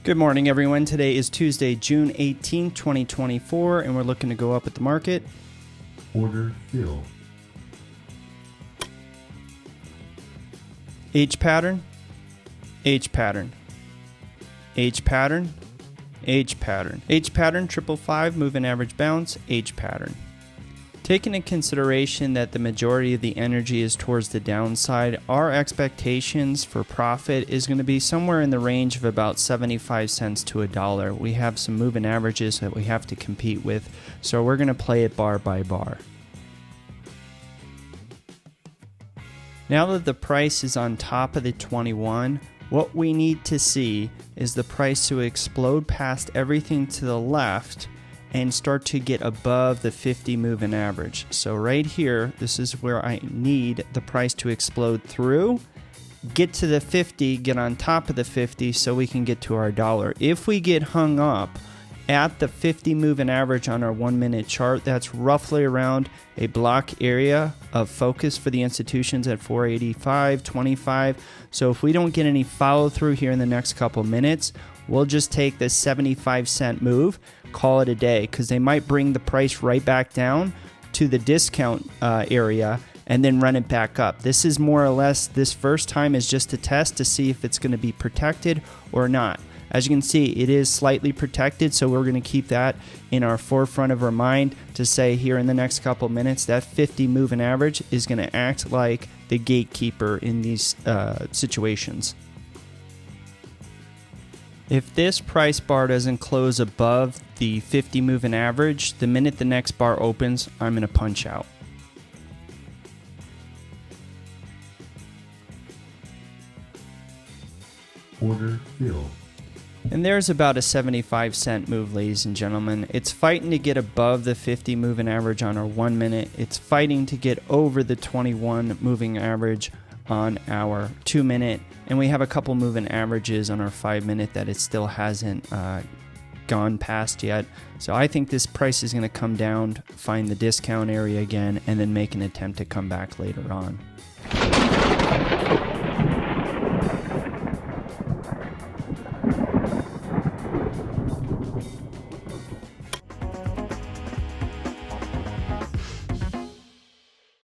Good morning, everyone. Today is Tuesday, June 18, 2024, and we're looking to go up at the market. Order fill. H pattern, H pattern, H pattern, H pattern, H pattern, 555, moving average bounce, H pattern. Taking into consideration that the majority of the energy is towards the downside, our expectations for profit is going to be somewhere in the range of about 75 cents to $1. We have some moving averages that we have to compete with, so we're going to play it bar by bar. Now that the price is on top of the 21, what we need to see is the price to explode past everything to the left and start to get above the 50 moving average. So right here, this is where I need the price to explode through, get to the 50, get on top of the 50 so we can get to our dollar. If we get hung up at the 50 moving average on our 1 minute chart, that's roughly around a block area of focus for the institutions at 485.25. So if we don't get any follow through here in the next couple minutes, we'll just take this 75-cent move, call it a day, because they might bring the price right back down to the discount area and then run it back up. This is more or less, this first time is just a test to see if it's going to be protected or not. As you can see, it is slightly protected, so we're going to keep that in our forefront of our mind to say here in the next couple minutes that 50 moving average is going to act like the gatekeeper in these situations. If this price bar doesn't close above the 50 moving average, the minute the next bar opens, I'm going to punch out. Order fill. And there's about a 75-cent move, ladies and gentlemen. It's fighting to get above the 50 moving average on our 1 minute. It's fighting to get over the 21 moving average on our 2 minute. And we have a couple moving averages on our 5 minute that it still hasn't gone past yet. So I think this price is going to come down, find the discount area again, and then make an attempt to come back later on.